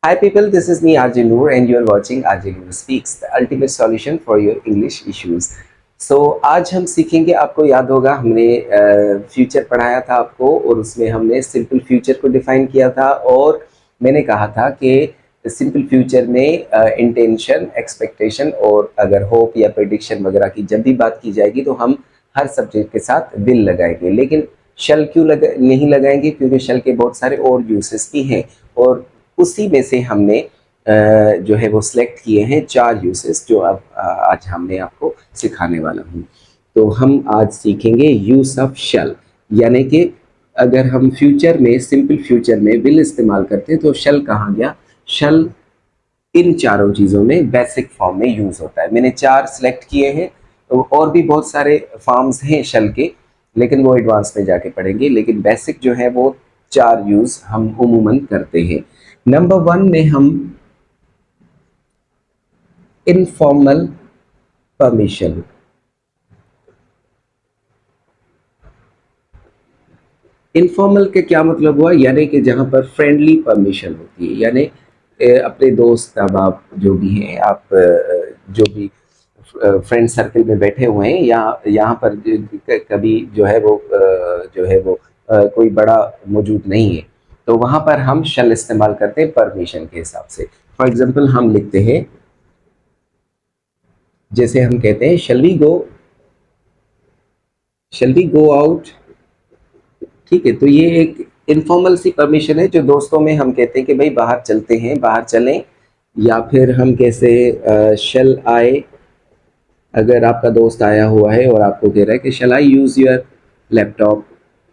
Hi people, this is me RJ Noor and you are watching RJ Noor Speaks, the ultimate solution for your English issues. So आज हम सीखेंगे, आपको याद होगा हमने future पढ़ाया था आपको और उसमें हमने सिंपल फ्यूचर को डिफाइन किया था और मैंने कहा था कि सिंपल फ्यूचर में इंटेंशन, एक्सपेक्टेशन और अगर होप या प्रेडिक्शन वगैरह की जब भी बात की जाएगी तो हम हर सब्जेक्ट के साथ विल लगाएंगे, लेकिन शल क्यों नहीं लगाएंगे, क्योंकि शल के बहुत सारे और यूसेस भी हैं और उसी में से हमने जो है वो सिलेक्ट किए हैं 4 यूसेस जो अब आज हमने आपको सिखाने वाला हूँ। तो हम आज सीखेंगे यूज ऑफ शल, यानी कि अगर हम फ्यूचर में सिंपल फ्यूचर में विल इस्तेमाल करते हैं तो शल कहाँ गया। शल इन चारों चीज़ों में बेसिक फॉर्म में यूज़ होता है। मैंने 4 सिलेक्ट किए हैं, तो और भी बहुत सारे फॉर्म्स हैं शल के, लेकिन वो एडवांस में जाके पढ़ेंगे, लेकिन बेसिक जो है वो 4 यूज़ हम उमूमन करते हैं। नंबर 1 में हम इनफॉर्मल परमिशन, इनफॉर्मल के क्या मतलब हुआ, यानी कि जहाँ पर फ्रेंडली परमिशन होती है, यानी अपने दोस्त अहबाब जो भी हैं, आप जो भी फ्रेंड सर्कल में बैठे हुए हैं या यहाँ पर कभी जो है वो कोई बड़ा मौजूद नहीं है, तो वहाँ पर हम शल इस्तेमाल करते हैं परमिशन के हिसाब से। फॉर एग्जांपल हम लिखते हैं, जैसे हम कहते हैं शल वी गो आउट, ठीक है। तो ये एक इनफॉर्मल सी परमिशन है जो दोस्तों में हम कहते हैं कि भाई बाहर चलते हैं, बाहर चलें। या फिर हम कैसे शल आई, अगर आपका दोस्त आया हुआ है और आपको कह रहा है कि शल आई यूज़ योर लैपटॉप,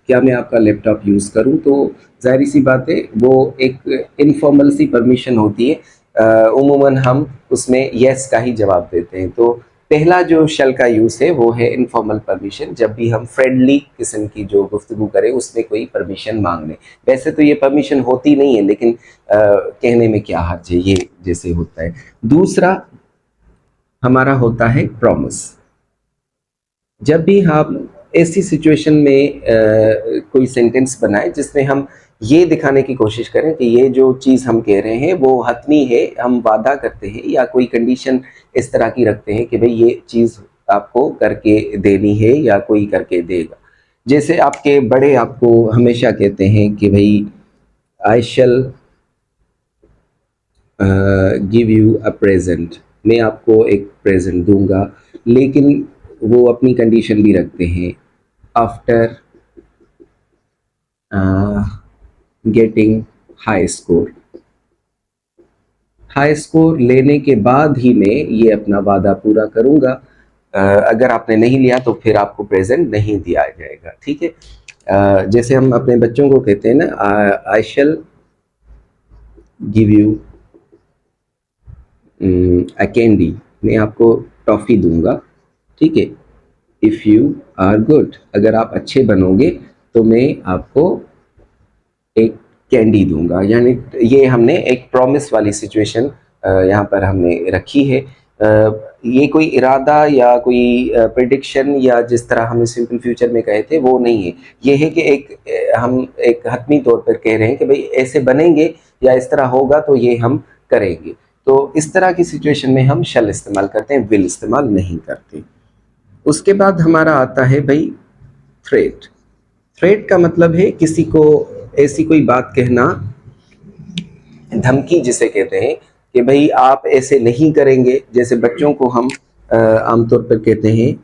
क्या मैं आपका लैपटॉप यूज़ करूं, तो जाहिर सी बात है वो एक इनफॉर्मल सी परमिशन होती है। उमूमन हम उसमें यस का ही जवाब देते हैं। तो पहला जो शल का यूज़ है वो है इनफॉर्मल परमिशन, जब भी हम फ्रेंडली किस्म की जो गुफ्तगू करें उसमें कोई परमिशन मांग लें। वैसे तो ये परमिशन होती नहीं है, लेकिन कहने में क्या हर्ज है, ये जैसे होता है। दूसरा हमारा होता है प्रॉमिस। जब भी हम ऐसी सिचुएशन में कोई सेंटेंस बनाए जिसमें हम ये दिखाने की कोशिश करें कि ये जो चीज़ हम कह रहे हैं वो हतमी है, हम वादा करते हैं या कोई कंडीशन इस तरह की रखते हैं कि भाई ये चीज़ आपको करके देनी है या कोई करके देगा। जैसे आपके बड़े आपको हमेशा कहते हैं कि भाई I shall give you a present, मैं आपको एक प्रेजेंट दूंगा, लेकिन वो अपनी कंडीशन भी रखते हैं, after getting high score, high score लेने के बाद ही मैं ये अपना वादा पूरा करूंगा। अगर आपने नहीं लिया तो फिर आपको प्रेजेंट नहीं दिया जाएगा, ठीक है। जैसे हम अपने बच्चों को कहते हैं ना, I shall give you a candy, मैं आपको टॉफ़ी दूंगा, ठीक है। इफ़ यू आर गुड, अगर आप अच्छे बनोगे तो मैं आपको एक कैंडी दूंगा। यानी ये हमने एक प्रॉमिस वाली सिचुएशन यहाँ पर हमने रखी है। ये कोई इरादा या कोई प्रिडिक्शन या जिस तरह हमने सिंपल फ्यूचर में कहे थे वो नहीं है। ये है कि हम एक हतमी तौर पर कह रहे हैं कि भाई ऐसे बनेंगे या इस तरह होगा तो ये हम करेंगे। तो इस तरह की सिचुएशन में हम शल इस्तेमाल करते हैं, विल इस्तेमाल नहीं करते। उसके बाद हमारा आता है भाई थ्रेट। थ्रेट का मतलब है किसी को ऐसी कोई बात कहना, धमकी जिसे कहते हैं कि भाई आप ऐसे नहीं करेंगे। जैसे बच्चों को हम आमतौर पर कहते हैं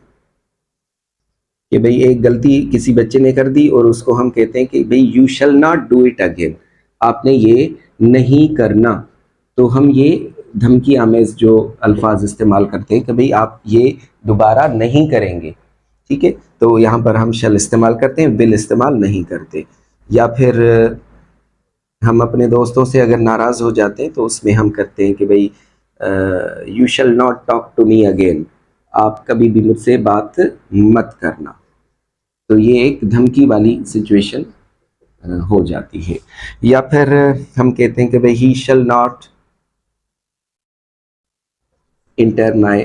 कि भाई एक गलती किसी बच्चे ने कर दी और उसको हम कहते हैं कि भाई you shall not do it again, आपने ये नहीं करना। तो हम ये धमकी आमेज जो अल्फाज इस्तेमाल करते हैं कि भाई आप ये दोबारा नहीं करेंगे, ठीक है। तो यहाँ पर हम शल इस्तेमाल करते हैं, विल इस्तेमाल नहीं करते। या फिर हम अपने दोस्तों से अगर नाराज़ हो जाते हैं तो उसमें हम करते हैं कि भाई you shall not talk to me again, आप कभी भी मुझसे बात मत करना। तो ये एक धमकी वाली सिचुएशन हो जाती है। या फिर हम कहते हैं कि भाई he shall not enter my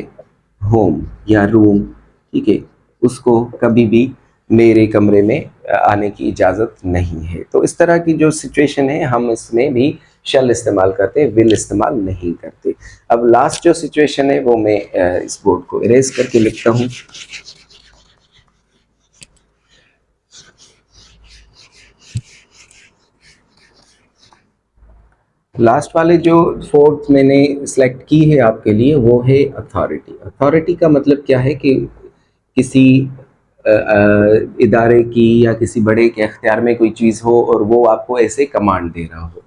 home या रूम, ठीक है, उसको कभी भी मेरे कमरे में आने की इजाज़त नहीं है। तो इस तरह की जो सिचुएशन है हम इसमें भी शल इस्तेमाल करते हैं, विल इस्तेमाल नहीं करते। अब लास्ट जो सिचुएशन है वो मैं इस बोर्ड को इरेज करके लिखता हूँ। लास्ट वाले जो फोर्थ मैंने सेलेक्ट की है आपके लिए वो है अथॉरिटी। अथॉरिटी का मतलब क्या है कि किसी इदारे की या किसी बड़े के अख्तियार में कोई चीज़ हो और वो आपको ऐसे कमांड दे रहा हो।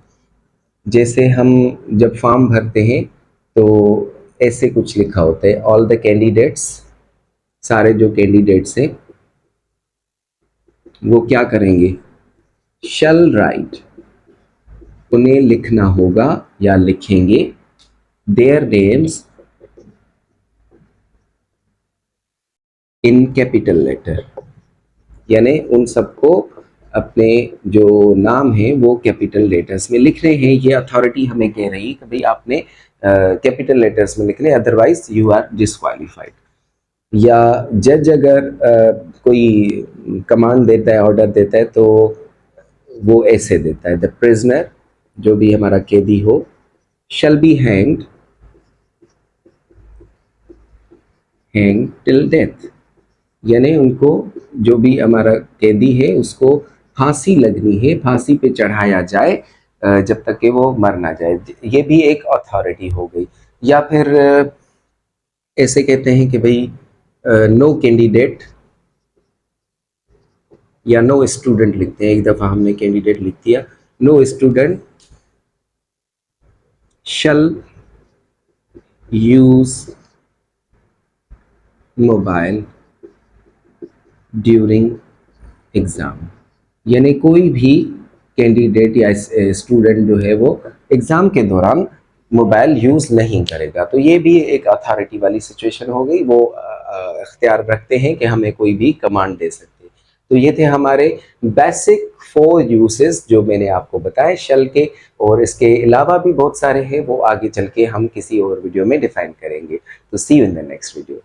जैसे हम जब फॉर्म भरते हैं तो ऐसे कुछ लिखा होता है, ऑल द कैंडिडेट्स, सारे जो कैंडिडेट्स हैं वो क्या करेंगे, शल राइट, उन्हें लिखना होगा या लिखेंगे, their names in capital letter, यानी उन सबको अपने जो नाम है वो कैपिटल लेटर्स में लिख रहे हैं। ये अथॉरिटी हमें कह रही है कि भाई आपने कैपिटल लेटर्स में लिखने, अदरवाइज यू आर डिस्क्वालीफाइड। या जज अगर कोई कमांड देता है, ऑर्डर देता है, तो वो ऐसे देता है, द प्रिजनर, जो भी हमारा कैदी हो, शल बी हैंग्ड टिल डेथ, यानी उनको, जो भी हमारा कैदी है उसको फांसी लगनी है, फांसी पे चढ़ाया जाए जब तक कि वो मर ना जाए। ये भी एक अथॉरिटी हो गई। या फिर ऐसे कहते हैं कि भाई नो कैंडिडेट या नो स्टूडेंट लिखते हैं, एक दफ़ा हमने कैंडिडेट लिख दिया, नो स्टूडेंट शल यूज मोबाइल ड्यूरिंग एग्ज़ाम, यानी कोई भी कैंडिडेट या स्टूडेंट जो है वो एग्ज़ाम के दौरान मोबाइल यूज़ नहीं करेगा। तो ये भी एक अथॉरिटी वाली सिचुएशन हो गई, वो इख्तियार रखते हैं कि हमें कोई भी कमांड दे सकते हैं। तो ये थे हमारे बेसिक 4 यूसेस जो मैंने आपको बताए शल के, और इसके अलावा भी बहुत सारे हैं, वो आगे चल के हम किसी और वीडियो में डिफाइन करेंगे। तो see you in the next video.